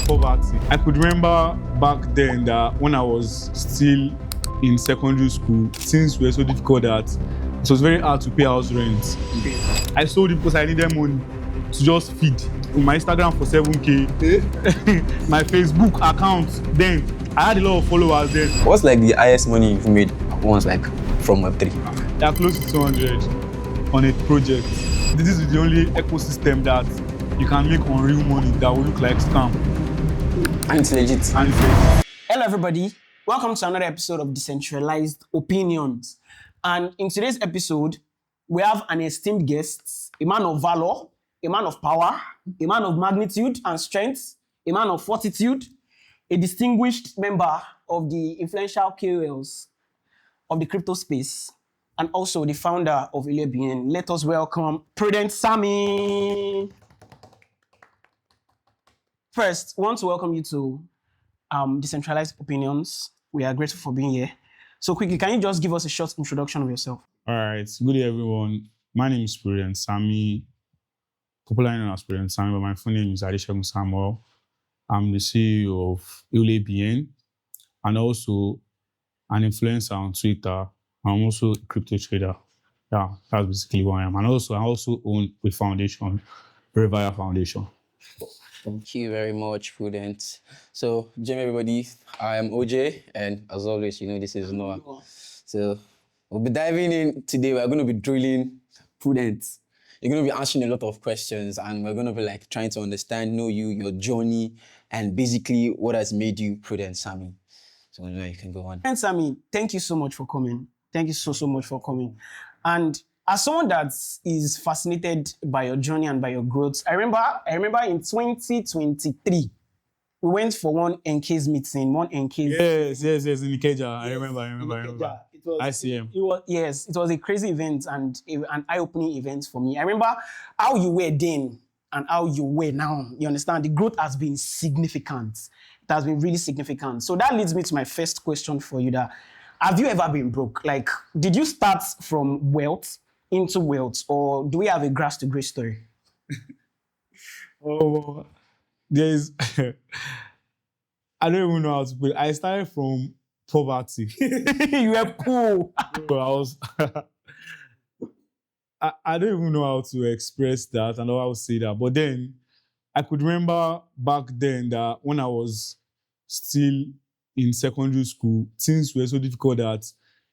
poverty. I could remember back then that when I was still in secondary school, things were so difficult that it was very hard to pay house rent. I sold it because I needed money to just feed. My Instagram for 7K, my Facebook account, then I had a lot of followers then. What's like the highest money you've made once, like from Web3? They are close to 200 on a project. This is the only ecosystem that you can make on real money that will look like scam. And it's legit. Hello everybody, welcome to another episode of Decentralized Opinions. And in today's episode, we have an esteemed guest, a man of valor, a man of power, a man of magnitude and strength, a man of fortitude, a distinguished member of the influential KOLs of the crypto space, and also the founder of OhJay and Noah. Let us welcome PrudentSammy. First, I want to welcome you to Decentralized Opinions. We are grateful for being here. So quickly, can you just give us a short introduction of yourself? All right, good day everyone. My name is PrudentSammy, popularly known as PrudentSammy, but my full name is Degen Samuel. I'm the CEO of OhJay and also an influencer on Twitter. I'm also a crypto trader. Yeah, that's basically what I am. And I also own a foundation, Revire Foundation. Thank you very much, Prudent. So, Jim, everybody, I am OhJay, and as always, you know, this is Noah. So, we'll be diving in today. We're going to be drilling Prudent. You're going to be answering a lot of questions, and we're going to be like trying to understand, know you, your journey, and basically what has made you PrudentSammy. So, you can go on. PrudentSammy, thank you so much for coming. Thank you so much for coming. And as someone that is fascinated by your journey and by your growth, I remember in 2023, we went for one NK's meeting, Yes, in Ikeja. I remember. ICM. It was a crazy event and an eye-opening event for me. I remember how you were then and how you were now. You understand? The growth has been significant. It has been really significant. So that leads me to my first question for you. That have you ever been broke? Like, did you start from wealth into wealth, or do we have a grass to grace story? Oh, there's I don't even know how to put it. I started from poverty. You were poor. So I don't even know how to express that and how to say that. But then I could remember back then that when I was still in secondary school, things were so difficult that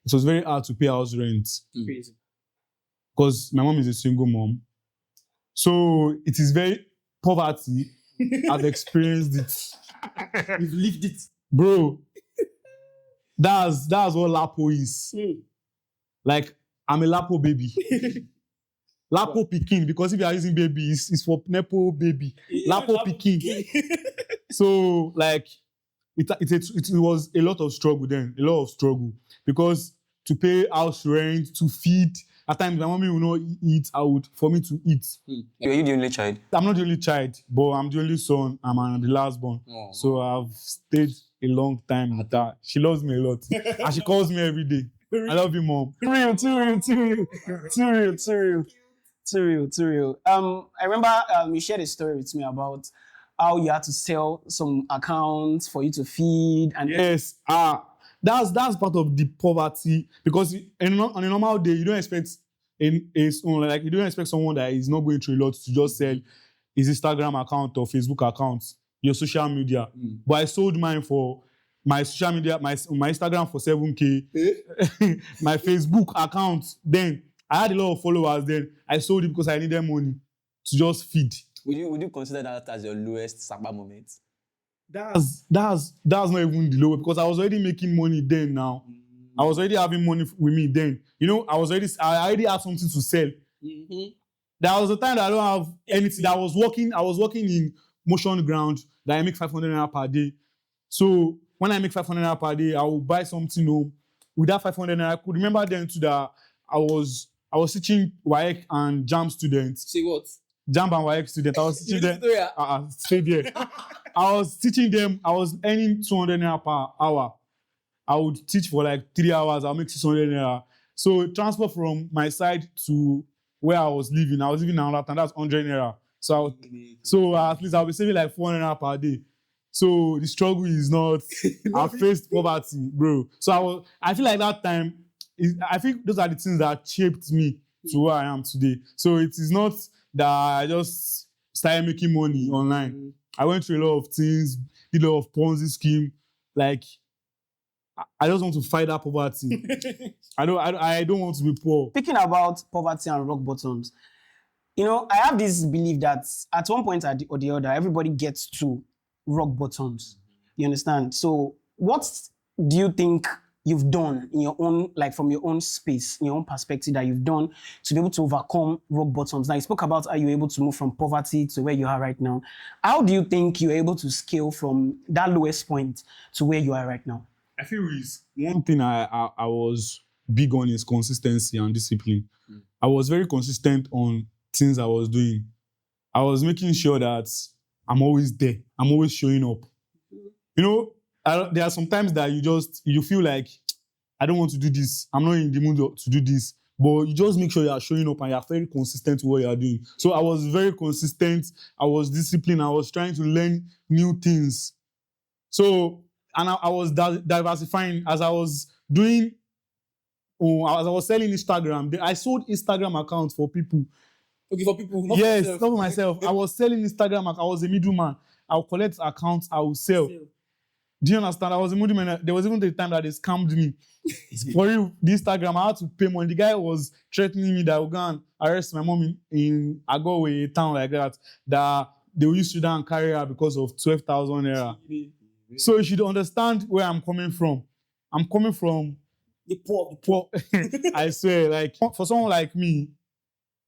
it was very hard to pay house rent. Crazy. Because my mom is a single mom. So it is very poverty. I've experienced it. You've lived it. Bro, that's what Lapo is. Like, I'm a Lapo baby. Lapo Pikin, because if you are using baby, it's for Nepo baby. Lapo Pikin. So, like, it was a lot of struggle then, because to pay house rent, to feed, at times my mommy will not eat out for me to eat. Are you the only child? I'm not the only child, but I'm the only son. I'm the last born. Oh. So I've stayed a long time with her. She loves me a lot. And she calls me every day. I love you, Mom. Too real. I remember you shared a story with me about how you had to sell some accounts for you to feed. And yes, that's part of the poverty, because on a normal day you don't expect you don't expect someone that is not going through a lot to just sell his Instagram account or Facebook account, your social media. But I sold mine for my social media, my Instagram for 7K, my Facebook account. Then I had a lot of followers. Then I sold it because I needed money to just feed. Would you consider that as your lowest Saba moment? That's not even the low, because I was already making money then. Now I was already having money with me then. You know, I already had something to sell. There was a time that I don't have anything. That I was working in motion ground that I make 500 naira per day. So when I make 500 naira per day, I will buy something home. With that 500 naira, I could remember then too that I was teaching WAEC and JAM students. See what? JAM and WAEC students. I was teaching them. Stay there. I was teaching them. I was earning 200 naira per hour. I would teach for like 3 hours. I'll make 600 naira. So transfer from my side to where I was living in another town. That's 100 naira. So at least I'll be saving like 400 naira per day. So the struggle is not. I faced poverty, bro. So I feel like that time. I think those are the things that shaped me to where I am today. So it is not that I just started making money online. I went through a lot of things, did a lot of Ponzi scheme. Like I just want to fight that poverty. I don't want to be poor. Speaking about poverty and rock bottoms, I have this belief that at one point or the other, everybody gets to rock bottoms. You understand? So what do you think you've done in your own, like from your own space, in your own perspective, that you've done to be able to overcome rock bottoms? Now, you spoke about how you're able to move from poverty to where you are right now. How do you think you're able to scale from that lowest point to where you are right now? I feel is one thing I was big on is consistency and discipline. I was very consistent on things I was doing. I was making sure that I'm always there. I'm always showing up. There are some times that you feel like, I don't want to do this. I'm not in the mood to do this. But you just make sure you are showing up and you are very consistent with what you are doing. So I was very consistent. I was disciplined. I was trying to learn new things. So, and I was diversifying as I was doing, as I was selling Instagram. I sold Instagram accounts for people. Okay, for people. Yes, not for myself. I was selling Instagram. I was a middleman. I would collect accounts. I would sell. Do you understand? I was a middleman. There was even the time that they scammed me. For real, the Instagram, I had to pay money. The guy was threatening me that I would go and arrest my mom in Agowe, a town like that, that they will use to down and carry her because of 12,000 naira. So you should understand where I'm coming from. I'm coming from The poor. I swear, like for someone like me,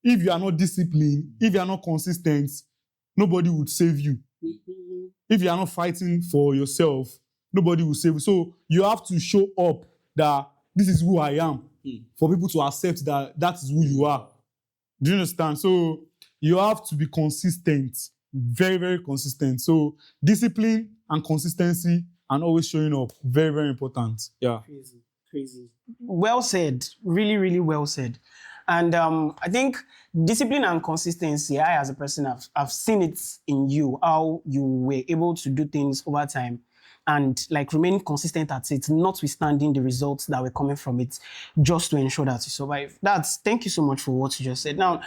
if you are not disciplined, if you are not consistent, nobody would save you. If you are not fighting for yourself, nobody will save you. So you have to show up that this is who I am for people to accept that that is who you are. Do you understand? So you have to be consistent, very, very consistent. So discipline and consistency and always showing up, very, very important. Yeah. Crazy. Well said. Really, really well said. And I think discipline and consistency, I as a person, I've seen it in you, how you were able to do things over time and like remain consistent at it, notwithstanding the results that were coming from it, just to ensure that you survive. Thank you so much for what you just said. Now,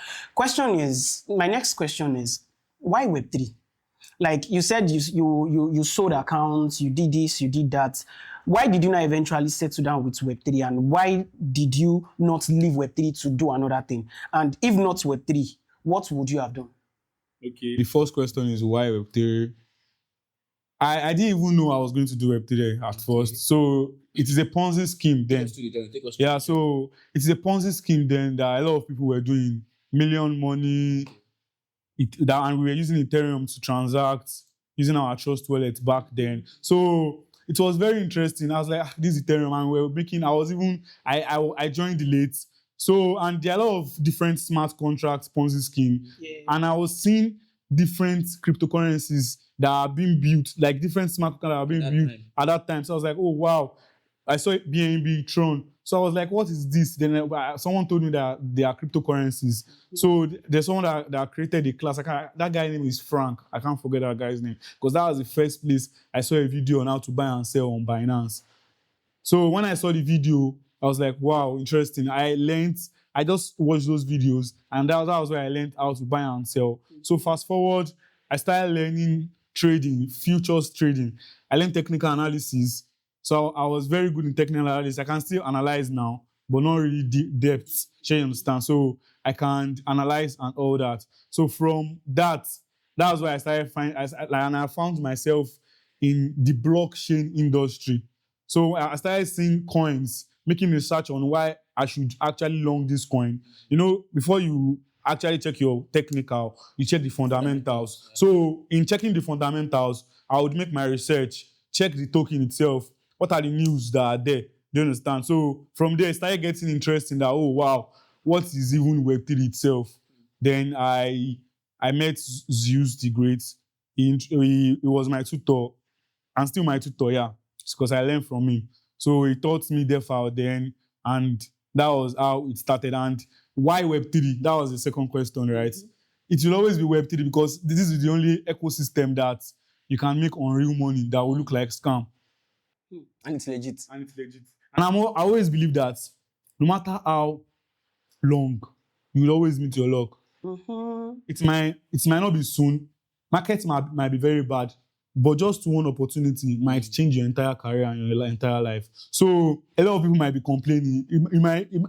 my next question is, why Web3? Like you said, you sold accounts, you did this, you did that. Why did you not eventually settle down with Web3? And why did you not leave Web3 to do another thing? And if not Web3, what would you have done? Okay. The first question is why Web3? I didn't even know I was going to do Web3 at first. So it is a Ponzi scheme then. Yeah, so it's a Ponzi scheme then that a lot of people were doing million money. And we were using Ethereum to transact, using our Trust wallet back then. So it was very interesting. I was like, this is Ethereum, and we were making. I joined the late. So, and there are a lot of different smart contracts, Ponzi scheme, and I was seeing different cryptocurrencies that are being built, like different smart contracts that are being built at that time. So I was like, oh wow, I saw BNB, Tron. So I was like, what is this? Then someone told me that they are cryptocurrencies. So there's someone that created a class. That guy's name is Frank. I can't forget that guy's name. Because that was the first place I saw a video on how to buy and sell on Binance. So when I saw the video, I was like, wow, interesting. I just watched those videos. And that was where I learned how to buy and sell. So fast forward, I started learning trading, futures trading. I learned technical analysis. So I was very good in technical analysis. I can still analyze now, but not really depth. You understand? So I can analyze and all that. So from that was where I started and I found myself in the blockchain industry. So I started seeing coins, making research on why I should actually long this coin. Before you actually check your technical, you check the fundamentals. So in checking the fundamentals, I would make my research, check the token itself. What are the news that are there? Do you understand? So from there, I started getting interested in that, oh, wow, what is even Web3 itself? Then I met Zeus the Great. He was my tutor, and still my tutor, yeah, because I learned from him. So he taught me DeFi then, and that was how it started. And why Web3? That was the second question, right? It will always be Web3 because this is the only ecosystem that, you can make unreal money that will look like scam. And it's legit. And it's legit. And I always believe that no matter how long, you will always meet your luck. It might not be soon. Market might be very bad, but just one opportunity might change your entire career and your entire life. So a lot of people might be complaining.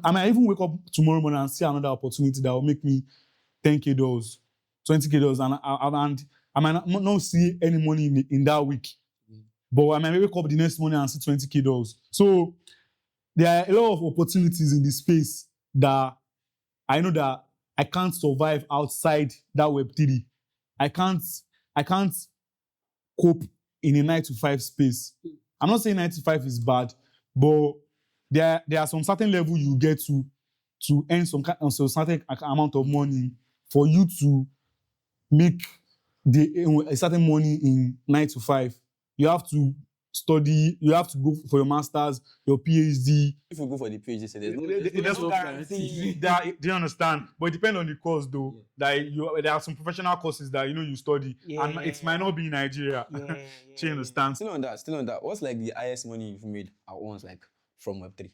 I might even wake up tomorrow morning and see another opportunity that will make me $10K, $20K, and I might not see any money in that week. But I might wake up the next morning and see $20K. So there are a lot of opportunities in this space that I know that I can't survive outside that Web3. I can't cope in a 9-to-5 space. I'm not saying 9-to-5 is bad, but there are some certain level you get to earn some certain amount of money for you to make a certain money in 9-to-5. You have to study, you have to go for your master's, your PhD. If you go for the PhD, so there's no guarantee. Do you understand? But it depends on the course, though. There are some professional courses that you study, and it might not be in Nigeria. Do you understand? Still on that. What's like the highest money you've made at once, like from Web3?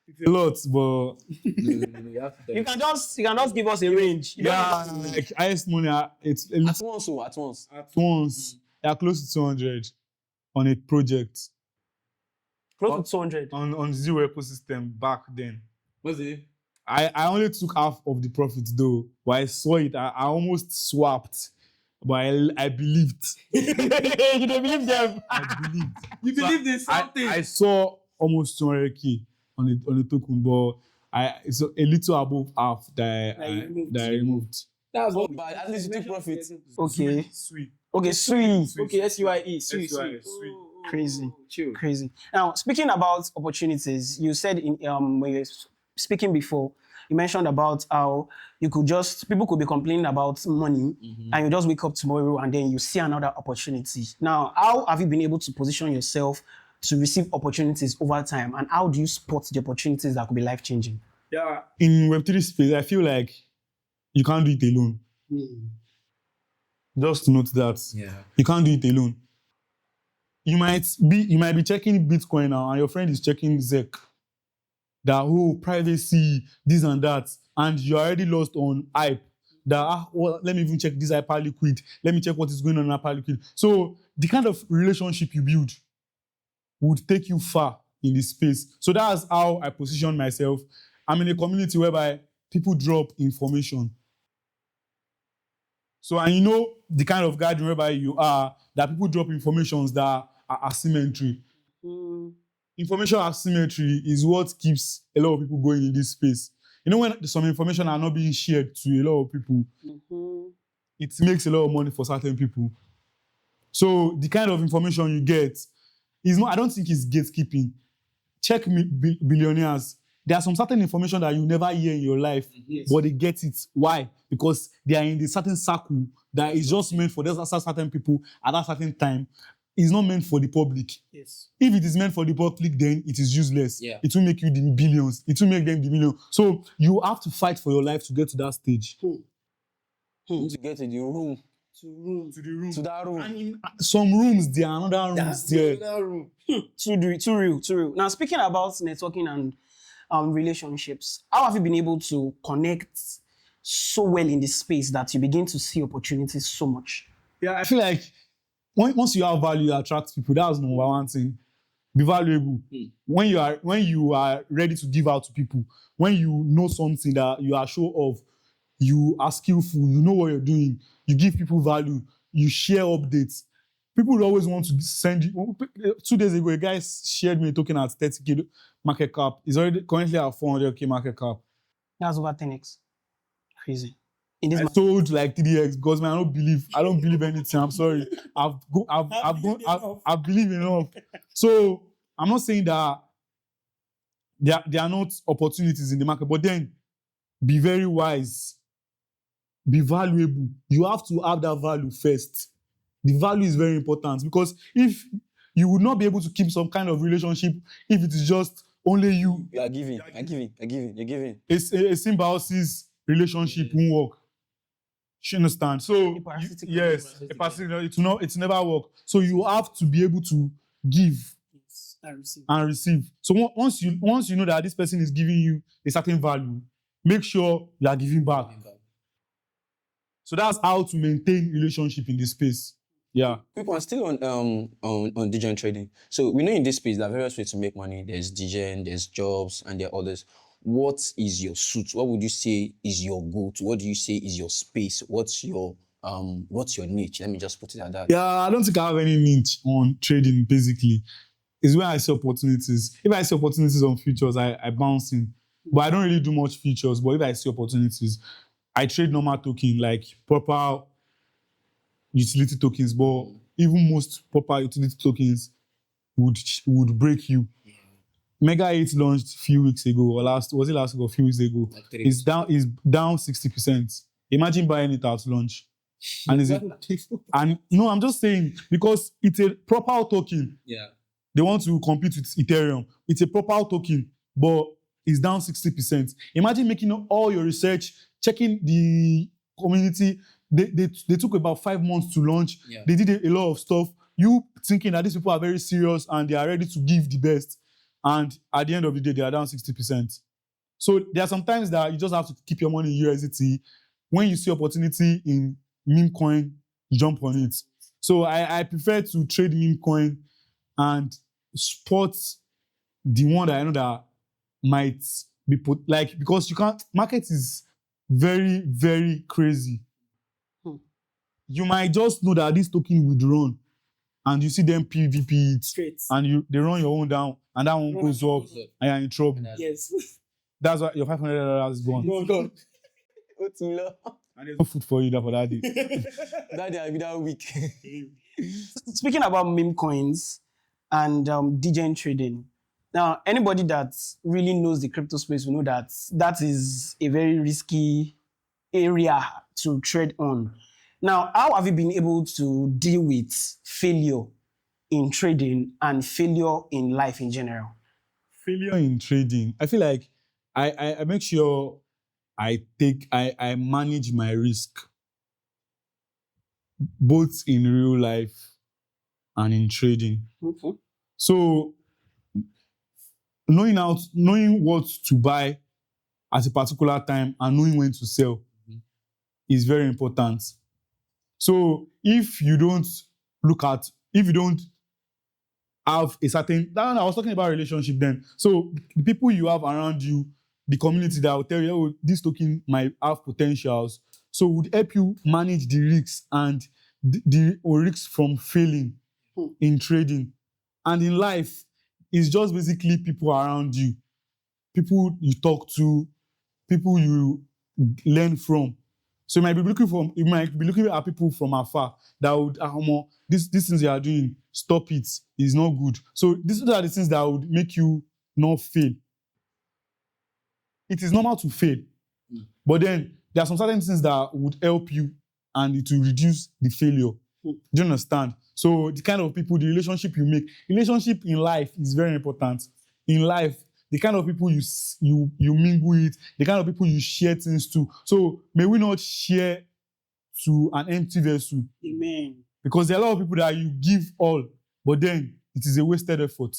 It's a lot, but you can just give us a range. Like highest money, it's at once. They're close to 200 on a project. Close to 200 on zero ecosystem back then. What's it? I only took half of the profits though, but I saw it. I almost swapped, but I believed. You didn't believe them. I believed. You believed in something. I saw almost 200K on the token, but it's a little above half that I removed. That's not bad. At least you took profits. Okay. Sweet. Okay, sweet. Okay, SUIE. Sweet. Crazy. Now, speaking about opportunities, you said when you were speaking before, you mentioned about how people could be complaining about money, and you just wake up tomorrow and then you see another opportunity. Now, how have you been able to position yourself to receive opportunities over time, and how do you spot the opportunities that could be life-changing? Yeah, in Web3 space, I feel like you can't do it alone. Just to note that you can't do it alone. You might be checking Bitcoin now, and your friend is checking ZEC. That privacy, this and that, and you're already lost on hype. Let me even check this Hyperliquid. Let me check what is going on in Hyperliquid. So the kind of relationship you build would take you far in this space. So that's how I position myself. I'm in a community whereby people drop information. So, and the kind of gathering whereby you are, that people drop informations that are asymmetry. Information asymmetry is what keeps a lot of people going in this space. When some information are not being shared to a lot of people, it makes a lot of money for certain people. So the kind of information you get I don't think it's gatekeeping. Check billionaires. There are some certain information that you never hear in your life, but they get it. Why? Because they are in a certain circle that is just meant for certain people at that certain time. It's not meant for the public. Yes. If it is meant for the public, then it is useless. Yeah. It will make you the billions. It will make them the millions. So you have to fight for your life to get to that stage. To get to the room. To the room. To that room. And in some rooms, there are another rooms there. Too real. Now, speaking about networking and relationships, how have you been able to connect so well in this space that you begin to see opportunities so much? Yeah, I feel like once you have value, you attract people. That's number one thing. Be valuable. When you are ready to give out to people, when you know something that you are sure of, you are skillful, you know what you're doing, you give people value, you share updates. People always want to send you. 2 days ago, a guy shared me a token at 30K market cap. He's already currently at 400K market cap. That's over 10x. Crazy. I sold like 3x because man, I don't believe anything. I'm sorry. I believe enough. So I'm not saying that there are not opportunities in the market, but then be very wise, be valuable. You have to have that value first. The value is very important because if you would not be able to keep some kind of relationship if it is just only you. You are giving. You're giving. A symbiosis relationship won't work. You understand? So parasitic yes, relationship. a parasitic, it's never work. So you have to be able to give Yes, I receive. and receive. So once you know that this person is giving you a certain value, make sure you are giving back. So that's how to maintain relationship in this space. Yeah. Quick one, still on Degen trading. So we know in this space there are various ways to make money. There's Degen, there's jobs, and there are others. What is your suit? What would you say is your go-to? What do you say is your space? What's your niche? Let me just put it at that. Yeah, I don't think I have any niche on trading, basically. It's where I see opportunities. If I see opportunities on futures, I bounce in. But I don't really do much futures. But if I see opportunities, I trade normal token, like proper utility tokens. But even most proper utility tokens would break you. Mega 8 launched a few weeks ago, or last week or a few weeks ago? Like 3 It's down 60%. Imagine buying it at launch. And no, I'm just saying, because it's a proper token. Yeah. They want to compete with Ethereum. It's a proper token, but it's down 60%. Imagine making all your research, checking the community. They took about 5 months to launch. Yeah. They did a lot of stuff. You thinking that these people are very serious and they are ready to give the best. And at the end of the day, they are down 60%. So there are some times that you just have to keep your money in USDT. When you see opportunity in meme coin, jump on it. So I prefer to trade meme coin and spot the one that I know that might be put, like, because you can't, market is very, very crazy. You might just know that this token would run and you see them PVP it Straight. and they run your own down and that one goes up and you're in trouble. Yes. That's why your $500 is gone. Gone. What's in love? And there's no food for you for that day. That day I'll be that week. Speaking about meme coins and Degen trading, now anybody that really knows the crypto space will know that that is a very risky area to trade on. Now, how have you been able to deal with failure in trading and failure in life in general? Failure in trading. I feel like I make sure I manage my risk, both in real life and in trading. Mm-hmm. So knowing what to buy at a particular time and knowing when to sell is very important. So if you don't have a certain, I was talking about relationship then. So the people you have around you, the community that will tell you, oh, this token might have potentials. So would help you manage the risks and the risks from failing in trading. And in life, it's just basically people around you, people you talk to, people you learn from. So you might be looking at people from afar that would, these things you are doing, stop it. It's not good. So these are the things that would make you not fail. It is normal to fail, but then there are some certain things that would help you and it will reduce the failure. Do you understand? So the kind of people, the relationship you make, relationship in life is very important. In life, the kind of people you mingle with, the kind of people you share things to. So may we not share to an empty vessel. Amen. Because there are a lot of people that you give all, but then it is a wasted effort.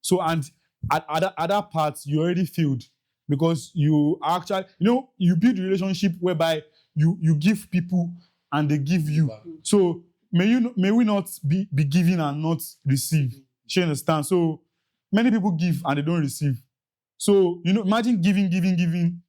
So, and at other parts, you already failed because you actually, you build a relationship whereby you give people and they give you. So may we not be giving and not receive. You understand? So many people give and they don't receive. So, imagine giving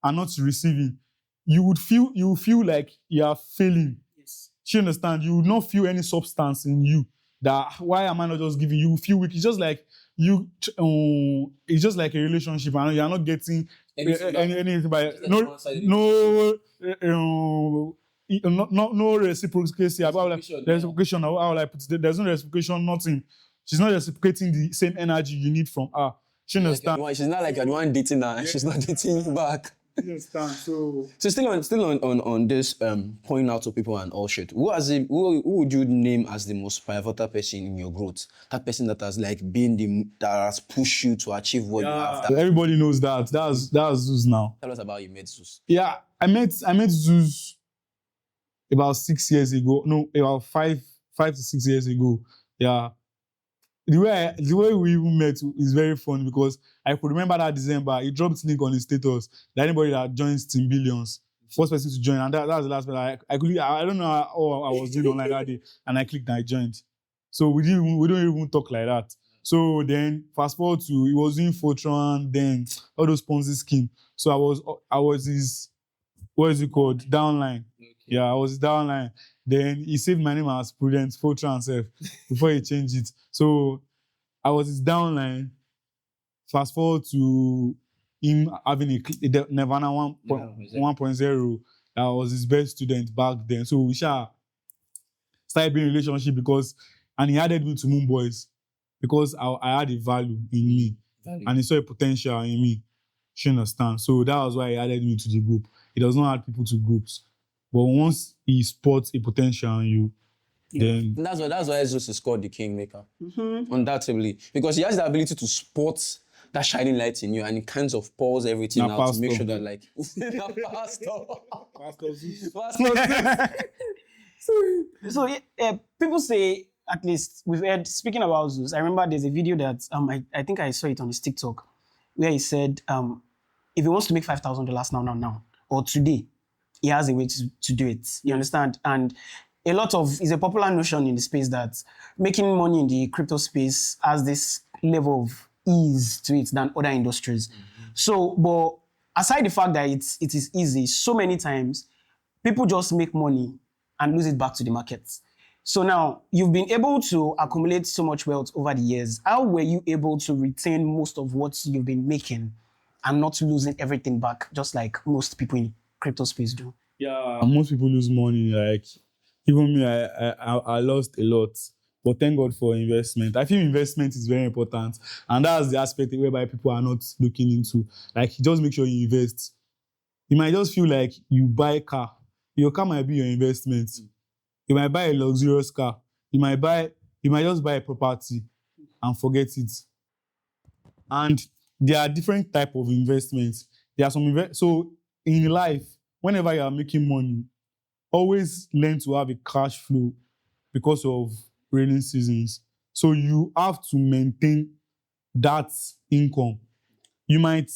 and not receiving. You will feel like you are failing. Yes. You understand? You will not feel any substance in you. That why am I not just giving? You feel weak. It's just like it's just like a relationship, and you are not getting anything by no reciprocity. Reciprocation. How will I put it? There's no reciprocation. Nothing. She's not reciprocating the same energy you need from her. She understand? She's not like you're the one dating her, and she's not dating you back. You understand? So still on this pointing out to people and all shit. Who would you name as the most pivotal person in your growth? That person that has that has pushed you to achieve what you have. Everybody knows that. That's Zeus now. Tell us about you met Zeus. Yeah, I met Zeus about 6 years ago. No, about 5 to 6 years ago. Yeah. The way we even met is very fun because I could remember that December, he dropped link on his status that anybody that joins Team Billions, first person to join, and that was the last person. I don't know how I was doing online that day, and I clicked and I joined. So we don't even talk like that. So then fast forward to he was doing Fortran, then all those Ponzi scheme. So I was his, what is it called? Downline. Okay. Yeah, I was downline. Then he saved my name as Prudent, Fortran self, before he changed it. So I was his downline. Fast forward to him having a Nirvana 1.0. That was his best student back then. So we started being in a relationship and he added me to Moon Boys because I had a value in me. And he saw a potential in me. You understand? So that was why he added me to the group. He does not add people to groups. But once he spots a potential in you, then That's why Jesus is called the Kingmaker. Undoubtedly. Because he has the ability to spot that shining light in you and he kind of pours everything out to make sure that like So people say, at least we've heard, speaking about Zeus, I remember there's a video that I think I saw it on his TikTok where he said if he wants to make $5,000 now, or today, he has a way to do it. You understand? And it's a popular notion in the space that making money in the crypto space has this level of ease to it than other industries. So, but aside the fact that it is easy, so many times people just make money and lose it back to the market. So now you've been able to accumulate so much wealth over the years. How were you able to retain most of what you've been making and not losing everything back, just like most people in crypto space do? Yeah, most people lose money. Like even me, I lost a lot. But thank God for investment. I feel investment is very important, and that's the aspect whereby people are not looking into. Like, just make sure you invest. You might just feel like you buy a car. Your car might be your investment. You might buy a luxurious car. You might just buy a property and forget it. And there are different types of investments. There are some so in life, whenever you are making money, always learn to have a cash flow because of rainy seasons. So you have to maintain that income. You might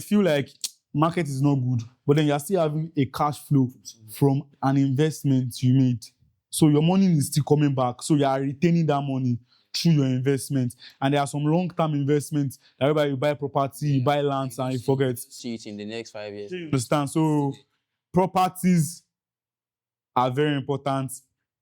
feel like market is not good, but then you're still having a cash flow from an investment you made. So your money is still coming back. So you are retaining that money through your investment. And there are some long-term investments. Everybody, you buy property, you buy lands, and you forget. See it in the next 5 years. You understand? So properties are very important.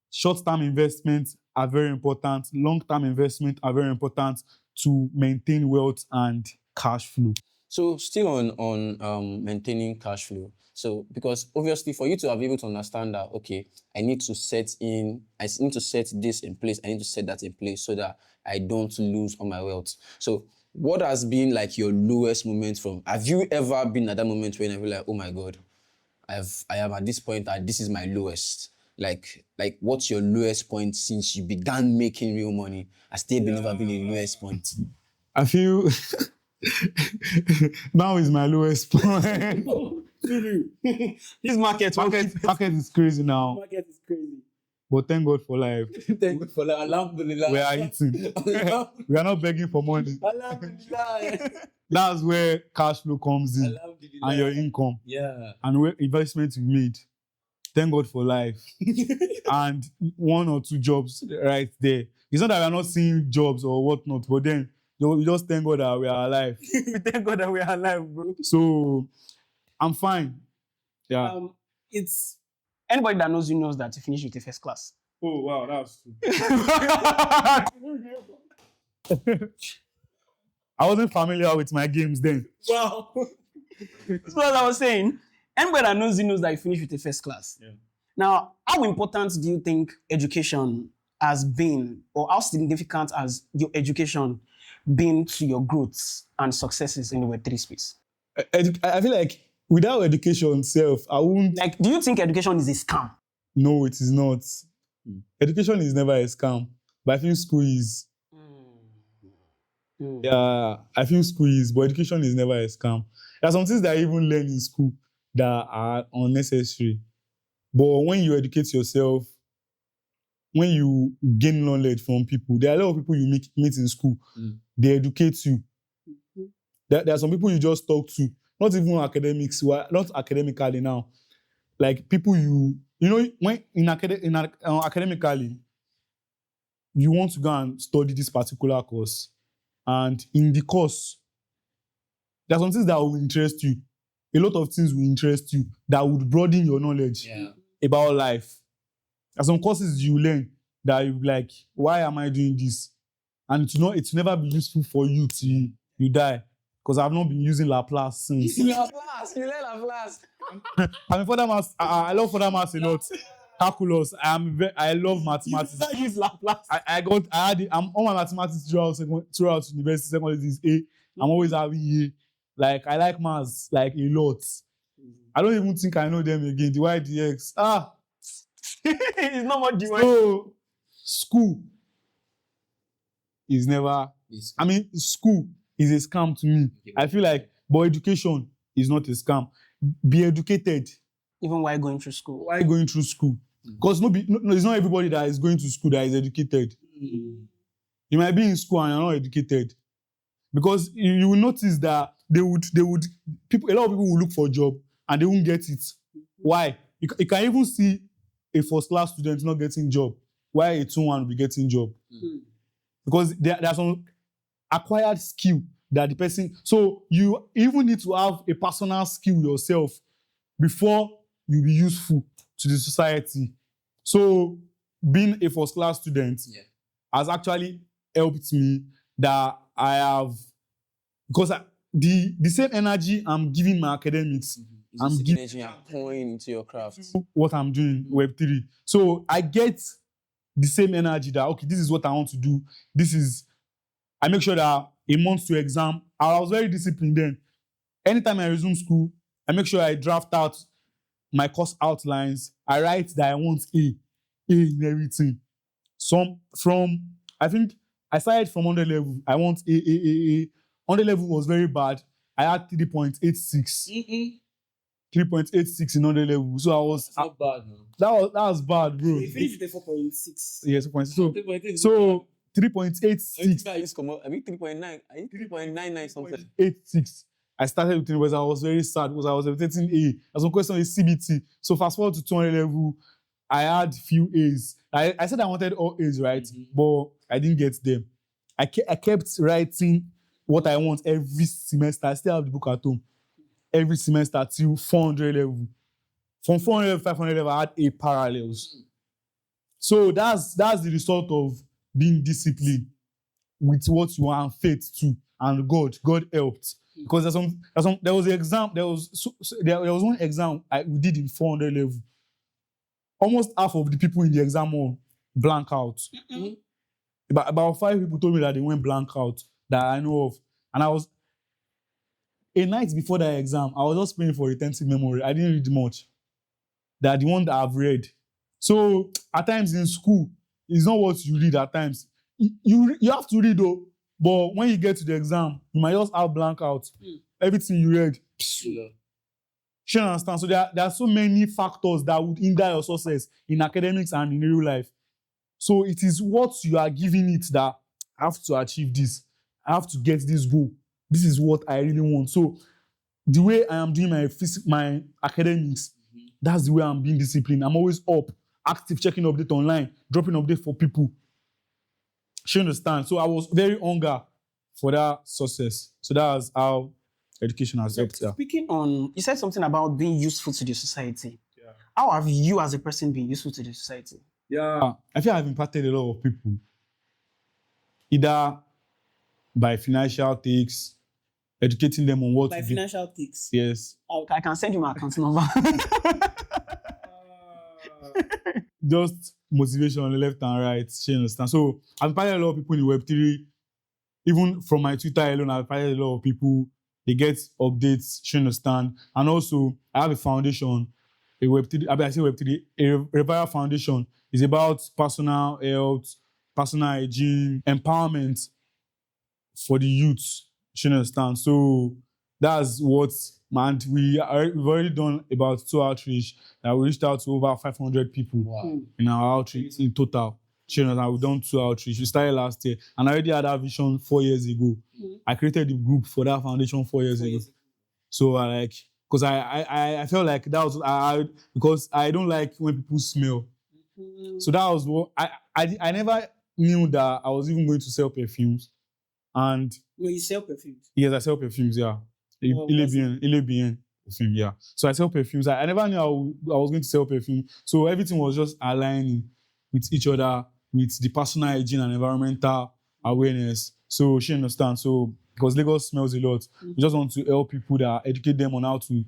Short-term investments are very important. Long-term investments are very important to maintain wealth and cash flow. So still on maintaining cash flow. So because obviously for you to be able to understand that, okay, I need to set this in place, I need to set that in place so that I don't lose all my wealth. So what has been like your lowest moment have you ever been at that moment when you're like, oh my God, I am at this point, this is my lowest. Like what's your lowest point since you began making real money? Has there never been a lowest point? I feel now is my lowest point. This market is crazy now. Market is crazy. But thank God for life. Thank God for life. Alhamdulillah. We are eating. We are not begging for money. Alhamdulillah. That's where cash flow comes in and your income. Yeah. And where investment you made. Thank God for life. And 1 or 2 jobs right there. It's not that we are not seeing jobs or whatnot, but then we just thank God that we are alive. We thank God that we are alive, bro. So I'm fine. Yeah. It's anybody that knows you knows that you finish with a first class. Oh wow, that's true. I wasn't familiar with my games then. Wow. That's what I was saying. Anybody that knows you knows that you finish with a first class. Yeah. Now, how important do you think education has been, or how significant has your education been to your growth and successes in the Web3 space? I feel like without education self, I won't. Like, do you think education is a scam? No, it is not. Education is never a scam, but I think school is. Yeah, I think school is, but education is never a scam. There are some things that I even learn in school that are unnecessary. But when you educate yourself, when you gain knowledge from people, there are a lot of people you meet in school. They educate you. There are some people you just talk to, not even academics, not academically now. Like people when academically, you want to go and study this particular course. And in the course, there are some things that will interest you. A lot of things will interest you that would broaden your knowledge about life. There are some courses you learn that you'll be like, why am I doing this? And it's never be useful for you till you die. Because I've not been using Laplace since. Laplace, you learn Laplace. I mean, I love further maths a lot. Calculus, I love mathematics. You use Laplace. I'm on my mathematics throughout university. Secondary is A. I'm always having A. Like I like maths like a lot. I don't even think I know them again. The Y, the X. It's not what you want. So school is never. I mean, school is a scam to me. I feel like, but education is not a scam. Be educated. Even while going through school. Why going through school? Because it's not everybody that is going to school that is educated. You might be in school and you're not educated. Because you will notice that a lot of people will look for a job and they won't get it. Why? You can even see a first class student not getting job. Why a 2-1 will be getting job? Because there's some acquired skill that the person. So you even need to have a personal skill yourself before you be useful to the society. So being a first class student has actually helped me that I have, because the same energy I'm giving my academics, I'm giving energy I'm pouring into your craft. What I'm doing Web3. So I get the same energy that, okay, this is what I want to do. I make sure that a month to exam, I was very disciplined then. Anytime I resume school, I make sure I draft out my course outlines. I write that I want A in everything. I think I started from 100 level. I want A. 100 level was very bad. I had 3.86. 3.86 in 100 level. So I was. It's not bad, man. That was bad, bro. You finished with 4.6. Yes, 4.6. So 3.86. I think 3.9. I think 3.99 something. 86. I started with it, I was very sad because I was expecting A. As one question is CBT. So fast forward to 200 level, I had few A's. I said I wanted all A's, right? But I didn't get them. I kept writing what I want every semester. I still have the book at home. Every semester till 400 level. From 400 level, 500 level, I had A parallels. So that's the result of being disciplined with what you are and faith too. And God helped. Because there was an exam, there was one exam we did in 400 level. Almost half of the people in the exam hall blank out. About 5 people told me that they went blank out that I know of. And I was, a night before that exam, I was just praying for retentive memory. I didn't read much. That the one that I've read. So at times in school, it's not what you read at times. You have to read though. But when you get to the exam, you might just have blank out. Everything you read. You understand? So there are so many factors that would hinder your success in academics and in real life. So it is what you are giving it that I have to achieve this. I have to get this goal. This is what I really want. So the way I am doing my academics, that's the way I'm being disciplined. I'm always up, active, checking update online, dropping update for people. You understand? So I was very hungry for that success. So that's how education has helped. Speaking on, you said something about being useful to the society. How have you as a person been useful to the society? I feel I've impacted a lot of people. Either by financial takes, educating them on what By to financial takes? Yes. I can send you my account number. Just motivation on the left and right. You understand? So I've impacted a lot of people in Web3. Even from my Twitter alone, I've impacted a lot of people. They get updates. You understand? And also, I have a foundation, a Web3. I say Web3, a Revival Foundation is about personal health, personal hygiene, empowerment for the youth. You understand? So that's what And we've already done about 2 outreach. We reached out to over 500 people in our outreach in total. And we've done 2 outreach. We started last year, and I already had that vision 4 years ago. I created the group for that foundation 4 years ago. So because I felt like that was because I don't like when people smell. So that was what I never knew that I was even going to sell perfumes. And you sell perfumes? Yes, I sell perfumes, yeah. Ilébien perfume, yeah. So I sell perfumes. I never knew I was going to sell perfume. So everything was just aligning with each other, with the personal hygiene and environmental awareness. So she understands. So because Lagos smells a lot, we just want to help people educate them on how to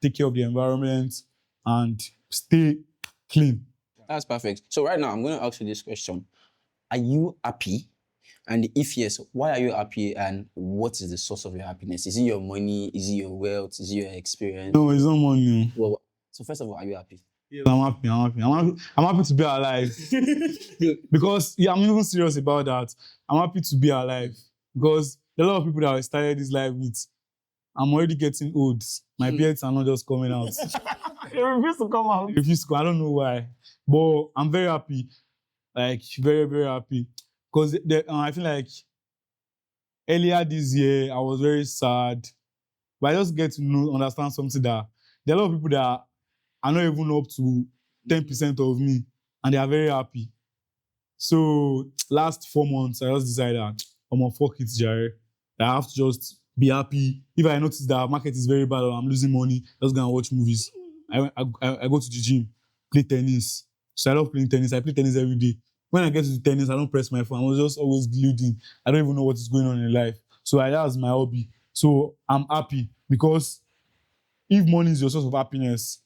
take care of the environment and stay clean. That's perfect. So right now, I'm going to ask you this question. Are you happy? And if yes, why are you happy? And what is the source of your happiness? Is it your money? Is it your wealth? Is it your experience? No, it's not money. Well, so first of all, are you happy? Yes, I'm happy. I'm happy to be alive. Because I'm even serious about that. I'm happy to be alive. Because there are a lot of people that I started this life with. I'm already getting old. My beards are not just coming out. They refuse to come out. I don't know why. But I'm very happy. Like, very, very happy. Because I feel like earlier this year, I was very sad. But I just get to understand something that there are a lot of people that are not even up to 10% of me. And they are very happy. So, last 4 months, I just decided that I'm going to fuck it, Jerry. I have to just be happy. If I notice that the market is very bad or I'm losing money, I'm just going to watch movies. I go to the gym, play tennis. So I love playing tennis. I play tennis every day. When I get to the tennis, I don't press my phone. I was just always glued in. I don't even know what is going on in life. So that's my hobby. So I'm happy because if money is your source of happiness,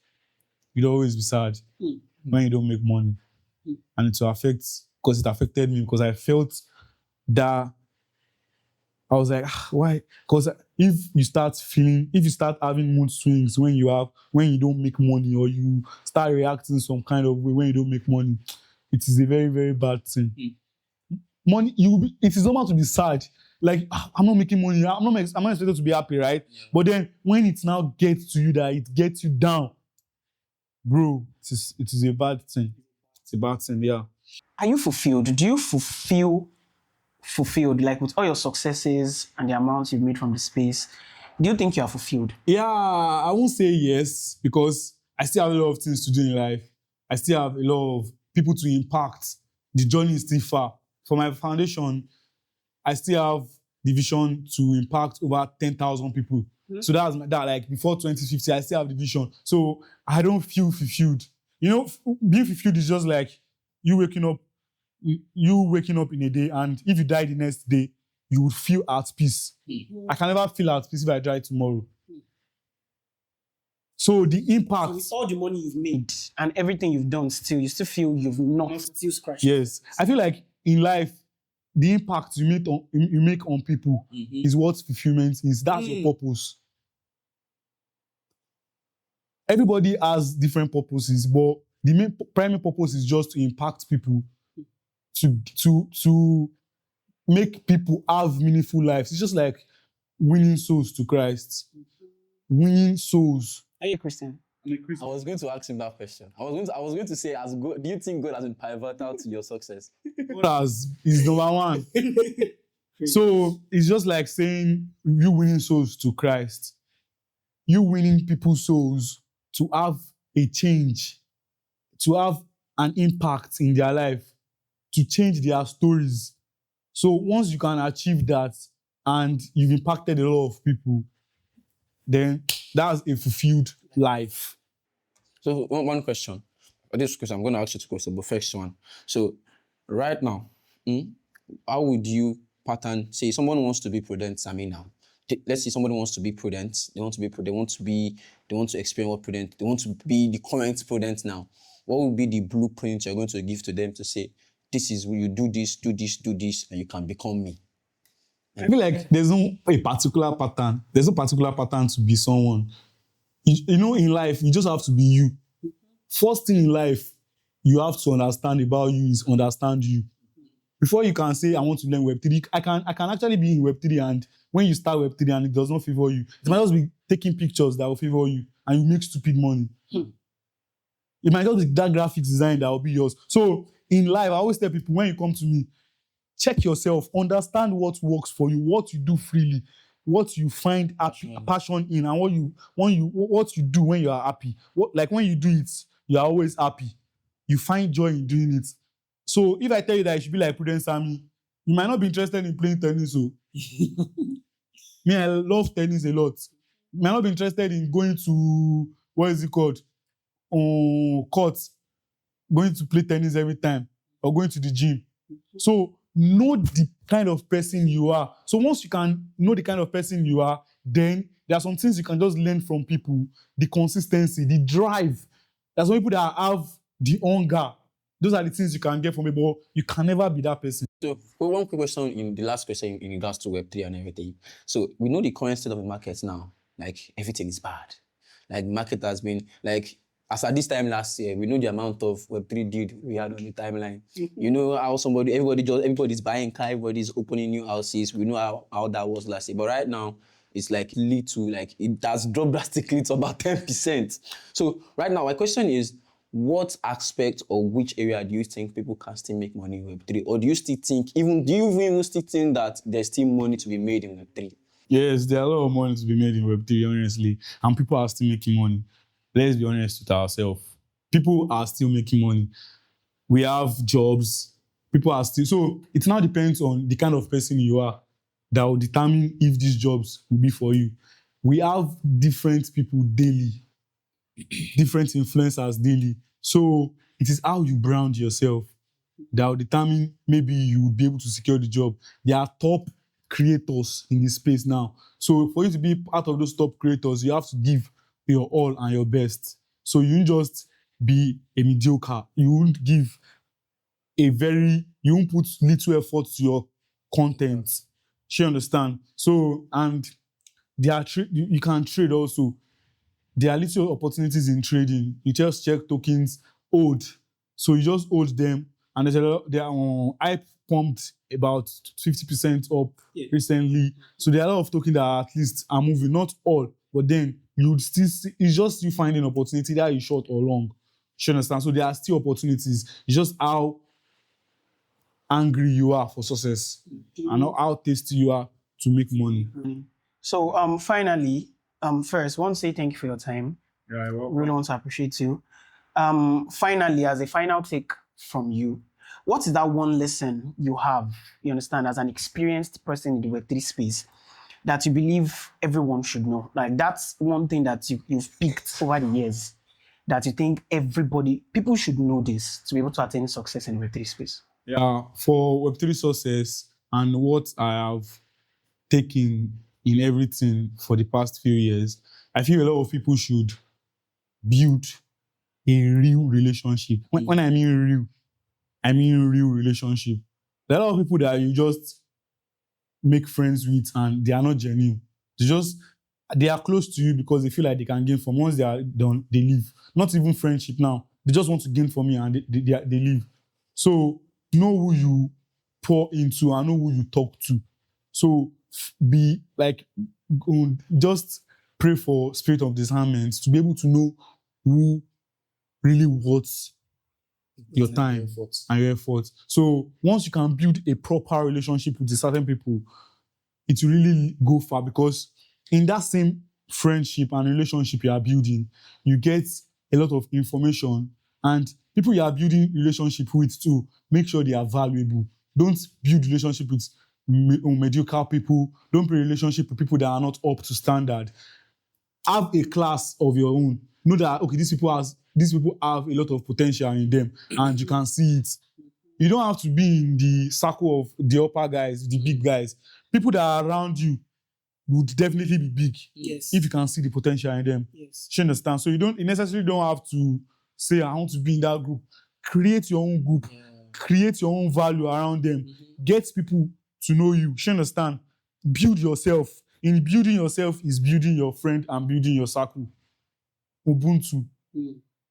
you'll always be sad when you don't make money. And it will affect, because it affected me, because I felt that I was like, why? Because if you start having mood swings when you don't make money, or you start reacting some kind of way when you don't make money, it is a very, very bad thing. Money, it is normal to be sad. Like, I'm not making money. I'm not expected to be happy, right? Yeah. But then when it now gets to you, that it gets you down, bro, it is a bad thing. It's a bad thing, yeah. Are you fulfilled? Do you feel fulfilled, like with all your successes and the amounts you've made from the space? Do you think you are fulfilled? Yeah, I won't say yes, because I still have a lot of things to do in life. I still have a lot of people to impact. The journey is still far. For my foundation, I still have the vision to impact over 10,000 people. So that's that. Like before 2050, I still have the vision. So I don't feel fulfilled. You know, being fulfilled is just like you waking up in a day, and if you die the next day, you would feel at peace. I can never feel at peace if I die tomorrow. So the impact. So with all the money you've made and everything you've done, you still feel you've not still scratched. Yes, I feel like in life, the impact you make on people is what fulfillment is. That's your purpose. Everybody has different purposes, but the main primary purpose is just to impact people, to make people have meaningful lives. It's just like winning souls to Christ. Winning souls. Are you a Christian? I'm a Christian. I was going to ask him that question. I was going to say, do you think God has been pivotal to your success? God is number one. So it's just like saying you winning souls to Christ. You winning people's souls to have a change, to have an impact in their life, to change their stories. So once you can achieve that and you've impacted a lot of people, then that's a fulfilled life. So one question. This question, I'm going to ask you two questions, but first one. So right now, how would you pattern, say someone wants to be PrudentSammy now. Let's say somebody wants to be Prudent. They want to experience what Prudent, they want to be the current Prudent now. What would be the blueprint you're going to give to them to say, this is where you do this, and you can become me? I feel like there's no particular pattern. There's no particular pattern to be someone. You know, in life, you just have to be you. First thing in life you have to understand about you is understand you. before you can say I want to learn Web3, I can actually be in Web3, and when you start Web3 and it does not favor you, it might just be taking pictures that will favor you and you make stupid money. It might just be that graphics design that will be yours. So in life, I always tell people, when you come to me, check yourself, understand what works for you, what you do freely, what you find passion in, and what you do when you are happy. Like when you do it, you are always happy. You find joy in doing it. So if I tell you that you should be like PrudentSammy, you might not be interested in playing tennis. So me, I love tennis a lot. You might not be interested in going to, what is it called? Courts, going to play tennis every time, or going to the gym. So know the kind of person you are. So once you can know the kind of person you are, then there are some things you can just learn from people. The consistency, the drive. There's some people that have the hunger. Those are the things you can get from people. You can never be that person. So, one quick question in the last question in regards to Web3 and everything. So, we know the current state of the market now. Like, everything is bad. Like, the market has been, like, as at this time last year, we know the amount of Web3 deal we had on the timeline. You know how everybody's buying car, everybody's opening new houses. We know how that was last year. But right now, it's like it has dropped drastically to about 10%. So, right now, my question is, what aspect or which area do you think people can still make money in Web3? Or do you still think, do you even still think that there's still money to be made in Web3? Yes, there are a lot of money to be made in Web3, honestly. And people are still making money. Let's be honest with ourselves. People are still making money. We have jobs. People are still... So it now depends on the kind of person you are that will determine if these jobs will be for you. We have different people daily. Different influencers daily. So it is how you brand yourself that will determine maybe you will be able to secure the job. There are top creators in this space now. So for you to be part of those top creators, you have to give your all and your best. So you won't just be a mediocre. You won't you won't put little effort to your content. You understand? So, and you can trade also. There are little opportunities in trading. You just check tokens, hold. So you just hold them, and they are on hype pumped about 50% up recently. So there are a lot of tokens that at least are moving, not all, but then you would still see, it's just you finding opportunity that is short or long. You understand? So there are still opportunities. It's just how angry you are for success and how tasty you are to make money. So finally, first, I want to say thank you for your time. Yeah, I really want to appreciate you. Finally, as a final take from you, what is that one lesson you have, you understand, as an experienced person in the Web3 space that you believe everyone should know? Like, that's one thing that you've picked over the years that you think people should know this to be able to attain success in the Web3 space. Yeah, for Web3 success and what I have taken in everything for the past few years, I feel a lot of people should build a real relationship. When I mean real relationship. There are a lot of people that you just make friends with and they are not genuine. They are close to you because they feel like they can gain from. Once they are done, they leave. Not even friendship now. They just want to gain from you and they leave. So know who you pour into and know who you talk to. So be like, just pray for spirit of discernment to be able to know who really wants your time and your effort. So once you can build a proper relationship with certain people, it will really go far, because in that same friendship and relationship you are building, you get a lot of information, and people you are building relationship with too, make sure they are valuable. Don't build relationship with mediocre people. Don't build relationship with people that are not up to standard. Have a class of your own. Know that, okay, these people have a lot of potential in them, and you can see it. You don't have to be in the circle of the upper guys, the big guys. People that are around you would definitely be big if you can see the potential in them. Yes. You understand? So you necessarily don't have to say, I want to be in that group. Create your own group. Yeah. Create your own value around them. Get people to know you. You understand? Build yourself. In building yourself is building your friend and building your circle. Ubuntu.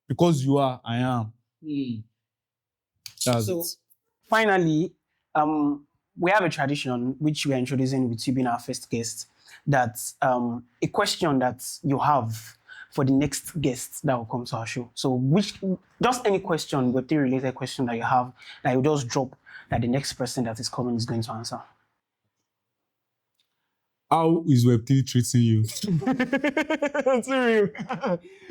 Because you are, I am. That's so it. Finally, we have a tradition which we are introducing with you being our first guest. That's a question that you have for the next guest that will come to our show. So, just any question, Web3 related question that you have, that you just drop that the next person that is coming is going to answer. How is Web3 treating you?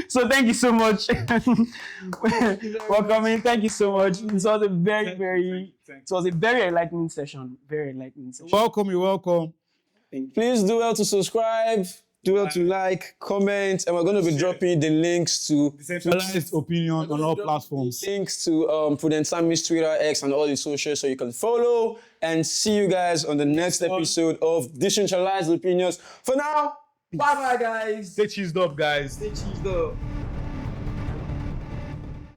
So thank you so much for coming. Thank you so much. It was a very enlightening session. Very enlightening session. Welcome, you're welcome. Please do well to subscribe, do well to like, comment, and we're going to be dropping the links to Decentralized Opinion on all platforms. links to PrudentSammy's Twitter, X, and all the socials so you can follow. And see you guys on the next episode of Decentralized Opinions. For now, bye-bye, guys. Stay cheesed up, guys. Stay cheesed up.